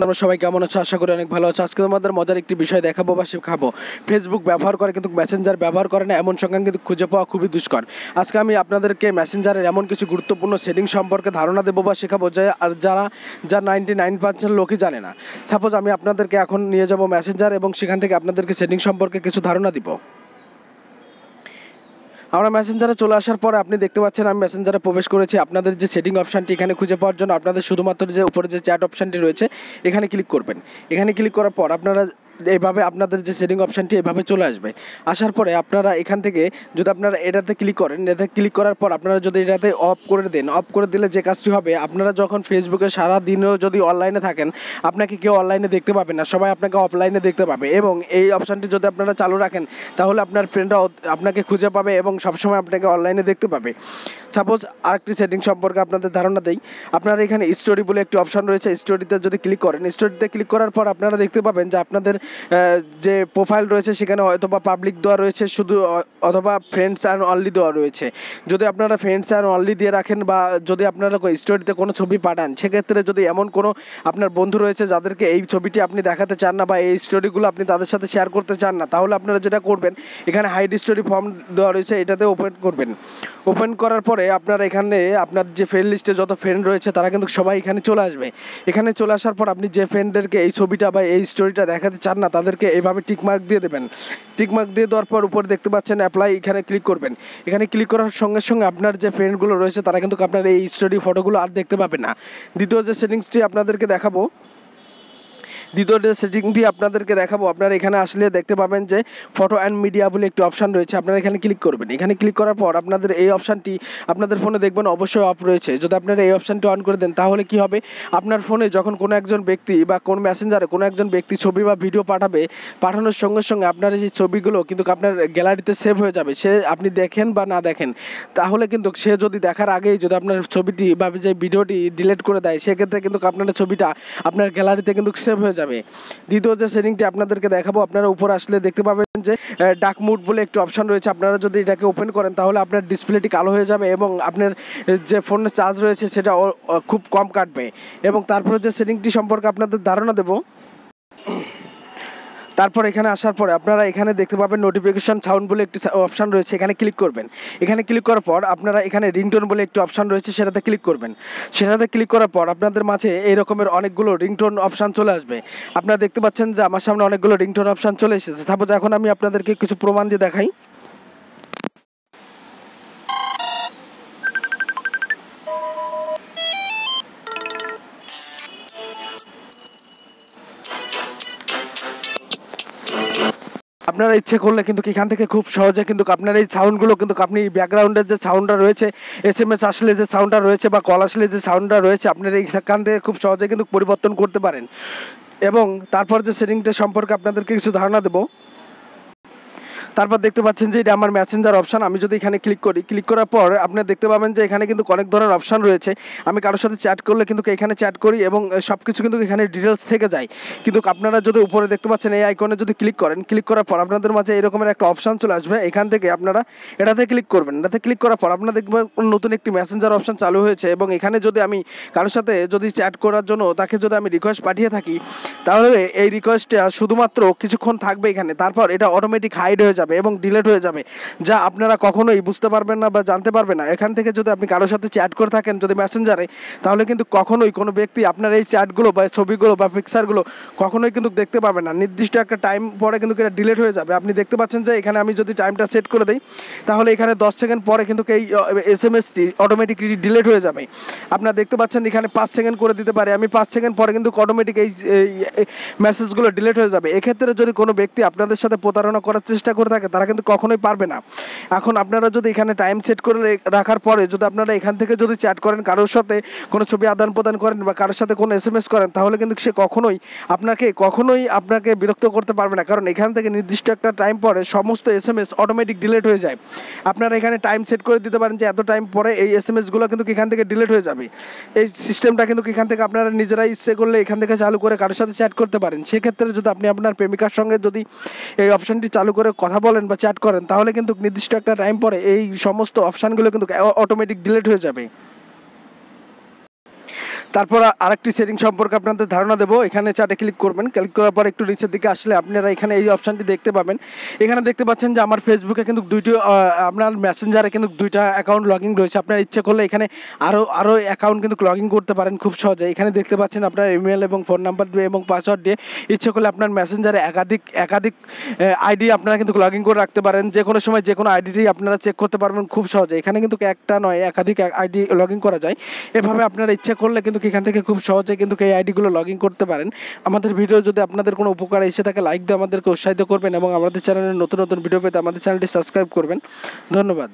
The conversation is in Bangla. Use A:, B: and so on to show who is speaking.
A: আমরা সবাই কেমন আছো? আশা করি অনেক ভালো আছো। আজকে তোমাদের মজার একটি বিষয় দেখাবো বা শেখাবো। ফেসবুক ব্যবহার করে কিন্তু মেসেঞ্জার ব্যবহার করে না এমন সংখ্যা কিন্তু খুঁজে পাওয়া খুবই দুষ্কর। আজকে আমি আপনাদেরকে মেসেঞ্জারের এমন কিছু গুরুত্বপূর্ণ সেটিং সম্পর্কে ধারণা দেবো বা শেখাবো যারা 99% লোকই জানে না। সাপোজ আমি আপনাদেরকে এখন নিয়ে যাব মেসেঞ্জার এবং সেখান থেকে আপনাদেরকে সেটিং সম্পর্কে কিছু ধারণা দিব। আমরা মেসেঞ্জারে চলে আসার পরে আপনি দেখতে পাচ্ছেন আমি মেসেঞ্জারে প্রবেশ করেছি। আপনাদের যে সেটিং অপশানটি এখানে খুঁজে পাওয়ার জন্য আপনাদের শুধুমাত্র যে উপরে যে চ্যাট অপশানটি রয়েছে এখানে ক্লিক করবেন। এখানে ক্লিক করার পর আপনারা এইভাবে আপনাদের যে সেটিং অপশানটি এভাবে চলে আসবে। আসার পরে আপনারা এখান থেকে যদি আপনারা এটাতে ক্লিক করেন, এটাতে ক্লিক করার পর আপনারা যদি এটাতে অফ করে দেন, অফ করে দিলে যে কাজটি হবে, আপনারা যখন ফেসবুকে সারাদিনও যদি অনলাইনে থাকেন আপনাকে কেউ অনলাইনে দেখতে পাবে না, সবাই আপনাকে অফলাইনে দেখতে পাবে। এবং এই অপশানটি যদি আপনারা চালু রাখেন তাহলে আপনার ফ্রেন্ডরা আপনাকে খুঁজে পাবে এবং সবসময় আপনাকে অনলাইনে দেখতে পাবে। সাপোজ আরেকটি সেটিং সম্পর্কে আপনাদের ধারণা দেই। আপনারা এখানে স্টোরি বলে একটি অপশান রয়েছে, স্টোরিতে যদি ক্লিক করেন, স্টোরিতে ক্লিক করার পর আপনারা দেখতে পাবেন যে আপনাদের যে প্রোফাইল রয়েছে সেখানে হয়তো বা পাবলিক দেওয়া রয়েছে শুধু, অথবা ফ্রেন্ডস অ্যান্ড অনলি দেওয়া রয়েছে। যদি আপনারা ফ্রেন্ডস অ্যান্ড অনলি দিয়ে রাখেন বা যদি আপনারা স্টোরিতে কোনো ছবি পাঠান, সেক্ষেত্রে যদি এমন কোনো আপনার বন্ধু রয়েছে যাদেরকে এই ছবিটি আপনি দেখাতে চান না বা এই স্টোরিগুলো আপনি তাদের সাথে শেয়ার করতে চান না, তাহলে আপনারা যেটা করবেন এখানে হাইড স্টোরি ফর্ম দেওয়া রয়েছে, এটাতে ওপেন করবেন। ওপেন করার পরে আপনারা এখানে আপনার যে ফ্রেন্ড লিস্টে যত ফ্রেন্ড রয়েছে তারা কিন্তু সবাই এখানে চলে আসবে। এখানে চলে আসার পর আপনি যে ফ্রেন্ডদেরকে এই ছবিটা বা এই স্টোরিটা দেখাতে চান না তাদেরকে এইভাবে টিকমার্ক দিয়ে দেবেন। টিকমার্ক দিয়ে দেওয়ার পর উপরে দেখতে পাচ্ছেন অ্যাপ্লাই, এখানে ক্লিক করবেন। এখানে ক্লিক করার সঙ্গে সঙ্গে আপনার যে ফ্রেন্ডগুলো রয়েছে তারা কিন্তু আপনার এই স্টোরি ফটোগুলো আর দেখতে পাবে না। দ্বিতীয় যে সেটিংসটি আপনাদেরকে দেখাবো, আপনারা এখানে আসলে দেখতে পাবেন যে ফটো অ্যান্ড মিডিয়া বলে একটি অপশান রয়েছে, আপনারা এখানে ক্লিক করবেন। এখানে ক্লিক করার পর আপনাদের এই অপশানটি আপনাদের ফোনে দেখবেন অবশ্যই অফ রয়েছে। যদি আপনারা এই অপশানটি অন করে দেন তাহলে কি হবে, আপনার ফোনে যখন কোনো একজন ব্যক্তি বা কোন মেসেঞ্জারে কোনো একজন ব্যক্তি ছবি বা ভিডিও পাঠাবে, পাঠানোর সঙ্গে সঙ্গে আপনার এই ছবিগুলো কিন্তু আপনার গ্যালারিতে সেভ হয়ে যাবে। সে আপনি দেখেন বা না দেখেন, তাহলে কিন্তু সে যদি দেখার আগেই যদি আপনার ছবিটি বা যে ভিডিওটি ডিলিট করে দেয়, সেক্ষেত্রে কিন্তু আপনার ছবিটা আপনার গ্যালারিতে কিন্তু সেভ হয়ে যাবে। দ্বিতীয় যে সেটিংটি আপনাদেরকে দেখাবো, আপনারা উপরে আসলে দেখতে পাবেন যে ডার্ক মোড বলে একটি অপশান রয়েছে। আপনারা যদি এটাকে ওপেন করেন তাহলে আপনার ডিসপ্লেটি কালো হয়ে যাবে এবং আপনার যে ফোনের চার্জ রয়েছে সেটা খুব কম কাটবে। এবং তারপরে যে সেটিংটি সম্পর্কে আপনাদের ধারণা দেব, তারপর এখানে আসার পরে আপনারা এখানে দেখতে পাবেন নোটিফিকেশন সাউন্ড বলে একটি অপশান রয়েছে, এখানে ক্লিক করবেন। এখানে ক্লিক করার পর আপনারা এখানে রিংটোন বলে একটি অপশান রয়েছে, সেটাতে ক্লিক করবেন। সেটাতে ক্লিক করার পর আপনাদের মাঝে এই রকমের অনেকগুলো রিংটোন অপশান চলে আসবে। আপনারা দেখতে পাচ্ছেন যে আমার সামনে অনেকগুলো রিংটোন অপশান চলে এসেছে। সাপোজ এখন আমি আপনাদেরকে কিছু প্রমাণ দিয়ে দেখাই। আপনারা ইচ্ছে করলে কিন্তু এখান থেকে খুব সহজে কিন্তু আপনার এই সাউন্ডগুলো কিন্তু আপনি ব্যাকগ্রাউন্ডের যে সাউন্ডটা রয়েছে, SMS আসলে যে সাউন্ডটা রয়েছে বা কল আসলে যে সাউন্ডটা রয়েছে, আপনার এইখান থেকে খুব সহজে কিন্তু পরিবর্তন করতে পারেন। এবং তারপর যে সেটিংটা সম্পর্কে আপনাদেরকে কিছু ধারণা দেবো। তারপর দেখতে পাচ্ছেন যে এটা আমার মেসেঞ্জার অপশান। আমি যদি এখানে ক্লিক করি, ক্লিক করার পর আপনারা দেখতে পাবেন যে এখানে কিন্তু অনেক ধরনের অপশান রয়েছে। আমি কারোর সাথে চ্যাট করলে কিন্তু এখানে চ্যাট করি এবং সব কিছু কিন্তু এখানে ডিটেলস থেকে যায়। কিন্তু আপনারা যদি উপরে দেখতে পাচ্ছেন এই আইকনে যদি ক্লিক করেন, ক্লিক করার পর আপনাদের মাঝে এরকমের একটা অপশান চলে আসবে। এখান থেকে আপনারা এটাতে ক্লিক করবেন। এটাতে ক্লিক করার পর আপনারা দেখবেন নতুন একটি মেসেঞ্জার অপশান চালু হয়েছে এবং এখানে যদি আমি কারোর সাথে যদি চ্যাট করার জন্য তাকে যদি আমি রিকোয়েস্ট পাঠিয়ে থাকি, তাহলে এই রিকোয়েস্টটা শুধুমাত্র কিছুক্ষণ থাকবে এখানে, তারপর এটা অটোমেটিক হাইড হয়ে যাবে এবং ডিলিট হয়ে যাবে, যা আপনারা কখনোই বুঝতে পারবেন না বা জানতে পারবেন না। এখান থেকে যদি আপনি কারোর সাথে চ্যাট করে থাকেন যদি মেসেঞ্জারে, তাহলে কিন্তু কখনোই কোনো ব্যক্তি আপনার এই চ্যাটগুলো বা ছবিগুলো বা পিকচারগুলো কখনোই কিন্তু দেখতে পাবে না। নির্দিষ্ট একটা টাইম পরে কিন্তু এটা ডিলিট হয়ে যাবে। আপনি দেখতে পাচ্ছেন যে এখানে আমি যদি টাইমটা সেট করে দিই তাহলে এখানে 10 সেকেন্ড পরে কিন্তু এই SMS-টি অটোমেটিকলি ডিলিট হয়ে যাবে। আপনারা দেখতে পাচ্ছেন এখানে 5 সেকেন্ড করে দিতে পারে, আমি 5 সেকেন্ড পরে কিন্তু অটোমেটিক এই মেসেজগুলো ডিলিট হয়ে যাবে। এক্ষেত্রে যদি কোনো ব্যক্তি আপনাদের সাথে প্রতারণা করার চেষ্টা করে থাকে তারা কিন্তু কখনোই পারবে না। এখন আপনারা যদি এখানে টাইম সেট করে রাখার পরে যদি আপনারা এখান থেকে যদি চ্যাট করেন, কারোর সাথে কোনো ছবি আদান প্রদান করেন বা কারোর সাথে কোনো SMS করেন, তাহলে কিন্তু সে কখনোই আপনাকে বিরক্ত করতে পারবে না, কারণ এখান থেকে নির্দিষ্ট একটা টাইম পরে সমস্ত SMS অটোমেটিক ডিলিট হয়ে যায়। আপনারা এখানে টাইম সেট করে দিতে পারেন যে এত টাইম পরে এই SMS-গুলো কিন্তু এখান থেকে ডিলিট হয়ে যাবে। এই সিস্টেমটা কিন্তু এখান থেকে আপনারা নিজেরাই ইচ্ছে করলে এখান থেকে চালু করে কারোর সাথে চ্যাট করতে পারেন। সেক্ষেত্রে যদি আপনি আপনার প্রেমিকার সঙ্গে যদি এই অপশানটি চালু করে কথা বলেন বা চ্যাট করেন, তাহলে কিন্তু নির্দিষ্ট একটা টাইম পরে এই সমস্ত অপশানগুলো কিন্তু অটোমেটিক ডিলিট হয়ে যাবে। তারপর আরেকটি সেটিং সম্পর্কে আপনাদের ধারণা দেবো। এখানে চার্টে ক্লিক করবেন, ক্লিক করার পর একটু নিচের দিকে আসলে আপনারা এখানে এই অপশানটি দেখতে পাবেন। এখানে দেখতে পাচ্ছেন যে আমার ফেসবুকে কিন্তু দুইটি আপনার মেসেঞ্জারে কিন্তু দুইটা অ্যাকাউন্ট লগইন রয়েছে। আপনার ইচ্ছে করলে এখানে আরও অ্যাকাউন্ট কিন্তু লগইন করতে পারেন খুব সহজে। এখানে দেখতে পাচ্ছেন আপনার ইমেল এবং ফোন নাম্বার দিয়ে এবং পাসওয়ার্ড দিয়ে ইচ্ছে করলে আপনার মেসেঞ্জারে একাধিক আইডি আপনারা কিন্তু লগইন করে রাখতে পারেন। যে কোনো সময় যে কোনো আইডিটি আপনারা চেক করতে পারবেন খুব সহজে। এখানে কিন্তু একটা নয় একাধিক আইডি লগইন করা যায়। এভাবে আপনারা ইচ্ছা করলে কিন্তু এখান থেকে খুব সহজে কিন্তু এই আইডিগুলো লগইন করতে পারেন। আমাদের ভিডিও যদি আপনাদের কোনো উপকার এসে থাকে লাইক দিয়ে আমাদেরকে উৎসাহিত করবেন এবং আমাদের চ্যানেলে নতুন নতুন ভিডিও পেতে আমাদের চ্যানেলটি সাবস্ক্রাইব করবেন। ধন্যবাদ।